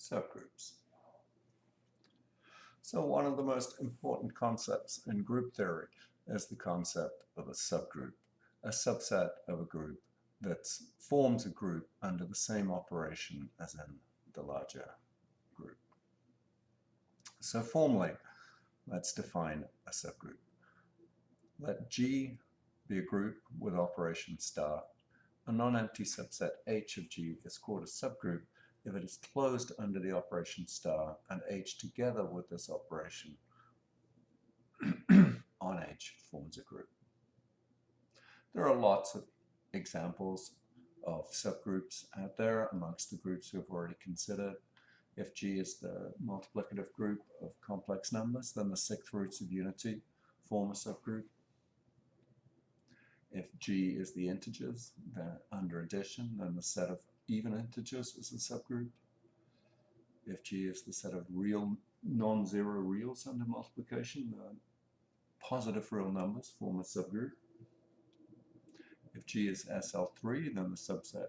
Subgroups. So one of the most important concepts in group theory is the concept of a subgroup, a subset of a group that forms a group under the same operation as in the larger group. So formally, let's define a subgroup. Let G be a group with operation star. A non-empty subset H of G is called a subgroup if it is closed under the operation star and H together with this operation on H forms a group. There are lots of examples of subgroups out there amongst the groups we've already considered. If G is the multiplicative group of complex numbers, then the sixth roots of unity form a subgroup. If G is the integers under addition, then the set of even integers is a subgroup. If G is the set of real non-zero reals under multiplication, the positive real numbers form a subgroup. If G is SL3, then the subset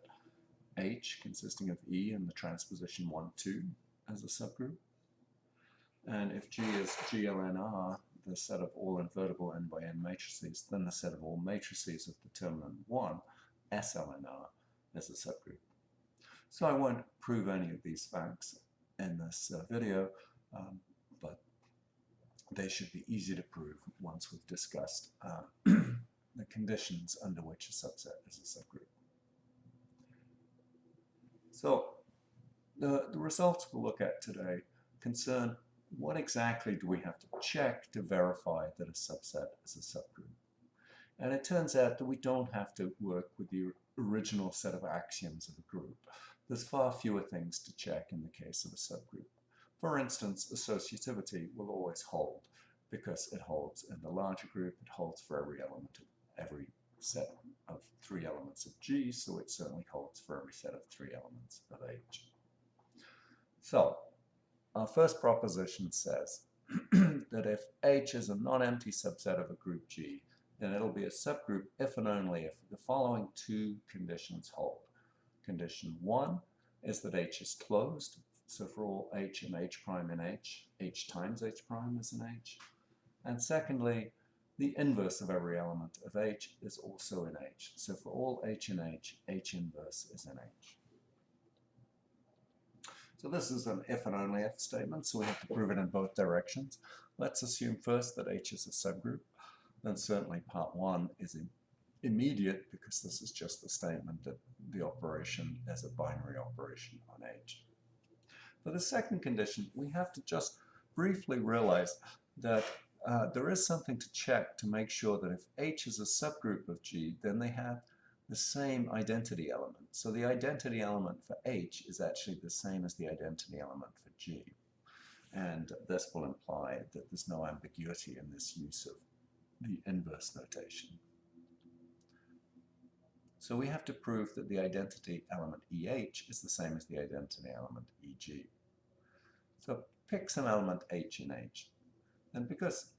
H consisting of E and the transposition 1, 2 as a subgroup. And if G is GLNR, the set of all invertible n by n matrices, then the set of all matrices of determinant 1, SLNR, is a subgroup. So I won't prove any of these facts in this video, but they should be easy to prove once we've discussed the conditions under which a subset is a subgroup. So the results we'll look at today concern what exactly do we have to check to verify that a subset is a subgroup. And it turns out that we don't have to work with the original set of axioms of a group. There's far fewer things to check in the case of a subgroup. For instance, associativity will always hold because it holds in the larger group, it holds for every element of every set of 3 elements of G, so it certainly holds for every set of 3 elements of H. So, our first proposition says that if H is a non-empty subset of a group G, then it'll be a subgroup if and only if the following 2 conditions hold. Condition 1 is that H is closed, so for all H and H prime in H, H times H prime is in H. And secondly, the inverse of every element of H is also in H, so for all H in H, H inverse is in H. So this is an if and only if statement, so we have to prove it in both directions. Let's assume first that H is a subgroup. Then certainly part 1 is immediate because this is just the statement that the operation is a binary operation on H. For the second condition, we have to just briefly realize that there is something to check to make sure that if H is a subgroup of G, then they have the same identity element. So the identity element for H is actually the same as the identity element for G. And this will imply that there's no ambiguity in this use of the inverse notation. So we have to prove that the identity element EH is the same as the identity element EG. So pick some element H in H. And because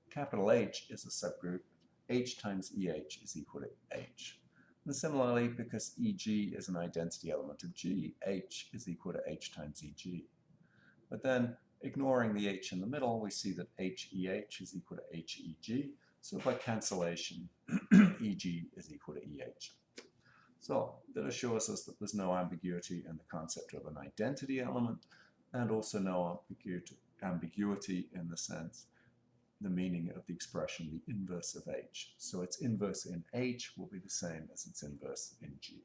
capital H is a subgroup, H times EH is equal to H. And similarly, because EG is an identity element of G, H is equal to H times EG. But then, ignoring the H in the middle, we see that HEH is equal to HEG. So by cancellation, EG is equal to EH. So that assures us that there's no ambiguity in the concept of an identity element, and also no ambiguity in the sense, the meaning of the expression, the inverse of H. So its inverse in H will be the same as its inverse in G.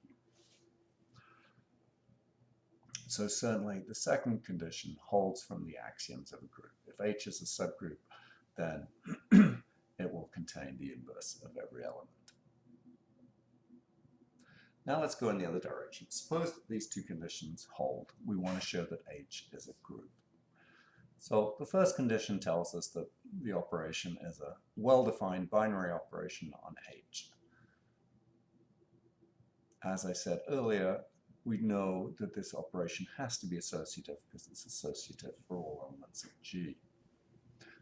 So certainly the second condition holds from the axioms of a group. If H is a subgroup, then it will contain the inverse of every element. Now let's go in the other direction. Suppose that these 2 conditions hold. We want to show that H is a group. So the first condition tells us that the operation is a well-defined binary operation on H. As I said earlier, we know that this operation has to be associative because it's associative for all elements of G.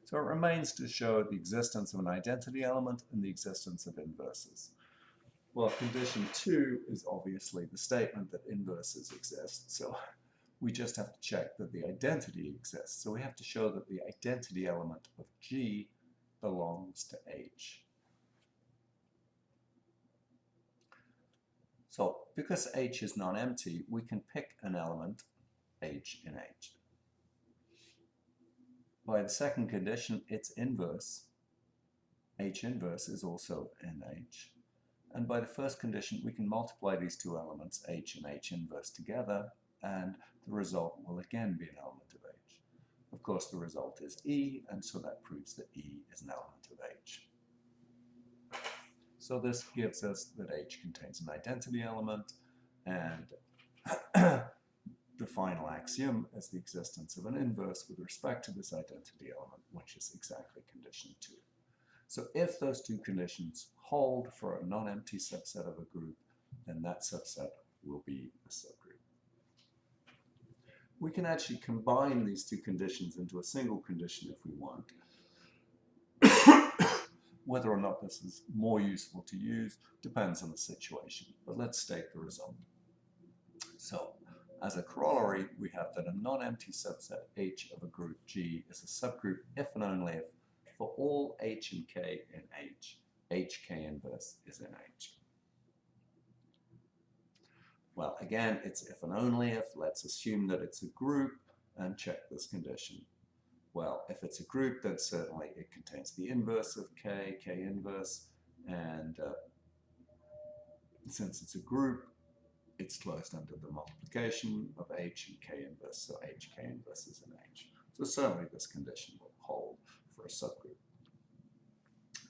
So it remains to show the existence of an identity element and the existence of inverses. Well, condition 2 is obviously the statement that inverses exist. So we just have to check that the identity exists. So we have to show that the identity element of G belongs to H. So because H is non-empty, we can pick an element H in H. By the second condition, its inverse, H inverse, is also in H. And by the first condition, we can multiply these two elements, H and H inverse, together, and the result will again be an element of H. Of course, the result is E, and so that proves that E is an element of H. So this gives us that H contains an identity element, and the final axiom is the existence of an inverse with respect to this identity element, which is exactly condition 2. So if those two conditions hold for a non-empty subset of a group, then that subset will be a subgroup. We can actually combine these two conditions into a single condition if we want. Whether or not this is more useful to use depends on the situation, but let's state the result. So, as a corollary, we have that a non-empty subset H of a group G is a subgroup if and only if for all H and K in H, HK inverse is in H. Well, again, it's if and only if. Let's assume that it's a group and check this condition. Well, if it's a group, then certainly it contains the inverse of K, K inverse, and since it's a group, it's closed under the multiplication of H and K inverse, so HK inverse is in H. So certainly this condition will hold for a subgroup.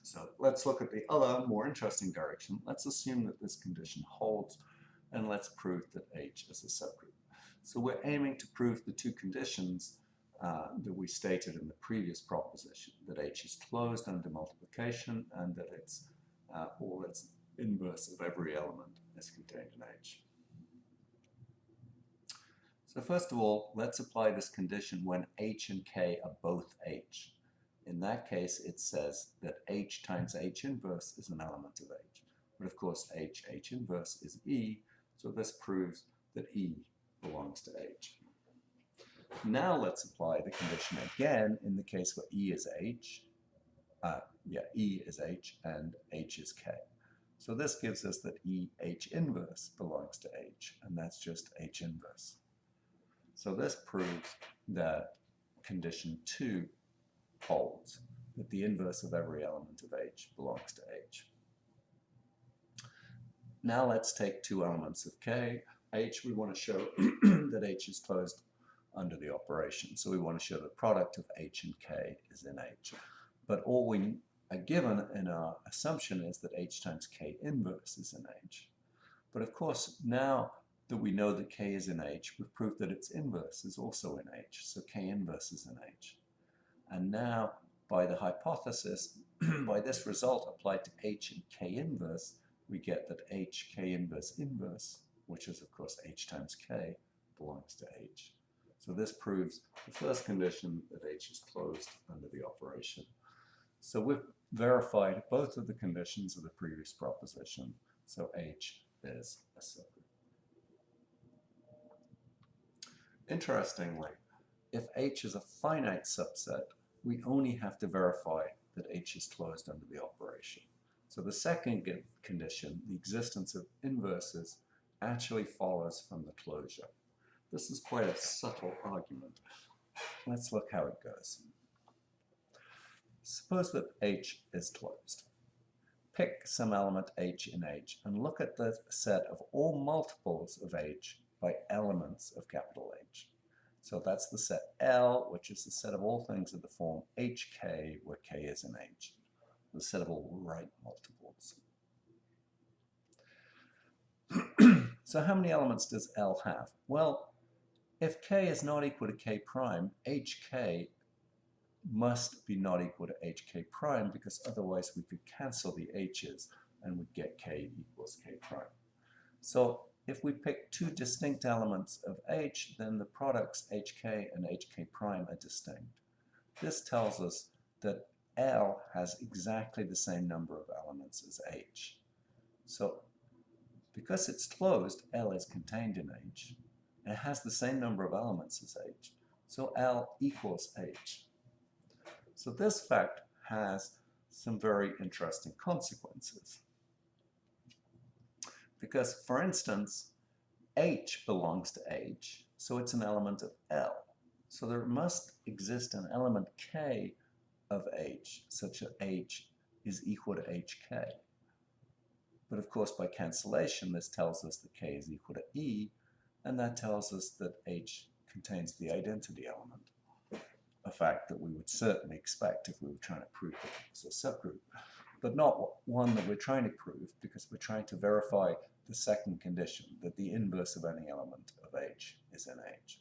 So let's look at the other, more interesting direction. Let's assume that this condition holds, and let's prove that H is a subgroup. So we're aiming to prove the two conditions that we stated in the previous proposition, that H is closed under multiplication and that it's all its inverse of every element is contained in H. So first of all, let's apply this condition when H and K are both H. In that case, it says that H times H inverse is an element of H. But of course, H inverse is E, so this proves that E belongs to H. Now let's apply the condition again in the case where E is H. E is H and H is K. So this gives us that E H inverse belongs to H, and that's just H inverse. So this proves that condition 2 holds, that the inverse of every element of H belongs to H. Now let's take two elements of K. H, we want to show that H is closed under the operation. So we want to show the product of H and K is in H. But all we are given in our assumption is that H times K inverse is in H. But of course, now that we know that K is in H, we've proved that its inverse is also in H. So K inverse is in H. And now, by the hypothesis, by this result applied to H and K inverse, we get that H K inverse inverse, which is of course H times K, belongs to H. So this proves the first condition that H is closed under the operation. So we've verified both of the conditions of the previous proposition, so H is a subgroup. Interestingly, if H is a finite subset, we only have to verify that H is closed under the operation. So the second condition, the existence of inverses, actually follows from the closure. This is quite a subtle argument. Let's look how it goes. Suppose that H is closed. Pick some element H in H and look at the set of all multiples of H by elements of capital H. So that's the set L, which is the set of all things of the form HK, where K is in H. The set of all right multiples. So how many elements does L have? Well, if K is not equal to K prime, HK must be not equal to HK prime, because otherwise we could cancel the H's and we'd get K equals K prime. So if we pick two distinct elements of H, then the products HK and HK prime are distinct. This tells us that L has exactly the same number of elements as H. So because it's closed, L is contained in H. and it has the same number of elements as H. So L equals H. So this fact has some very interesting consequences. Because, for instance, H belongs to H, so it's an element of L. So there must exist an element K of H, such that H is equal to HK. But of course, by cancellation, this tells us that K is equal to E, and that tells us that H contains the identity element, a fact that we would certainly expect if we were trying to prove that it was a subgroup, but not one that we're trying to prove because we're trying to verify the second condition, that the inverse of any element of H is in H.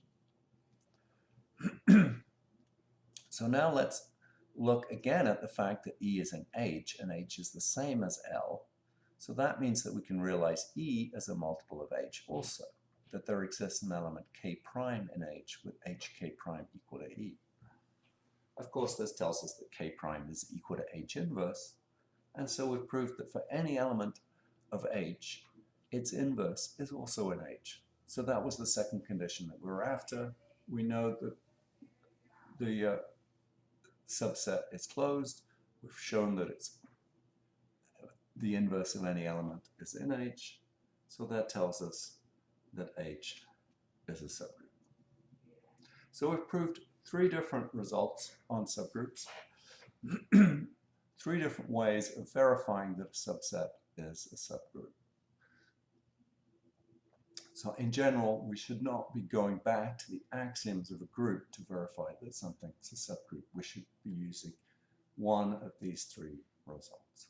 So now let's look again at the fact that E is in H, and H is the same as L. So that means that we can realize E as a multiple of H also, that there exists an element K prime in H with HK prime equal to E. Of course, this tells us that K prime is equal to H inverse, and so we've proved that for any element of H, its inverse is also in H. So that was the second condition that we were after. We know that the subset is closed. We've shown that it's the inverse of any element is in H. So that tells us that H is a subgroup. So we've proved three different results on subgroups, three different ways of verifying that a subset is a subgroup. So in general, we should not be going back to the axioms of a group to verify that something is a subgroup. We should be using one of these three results.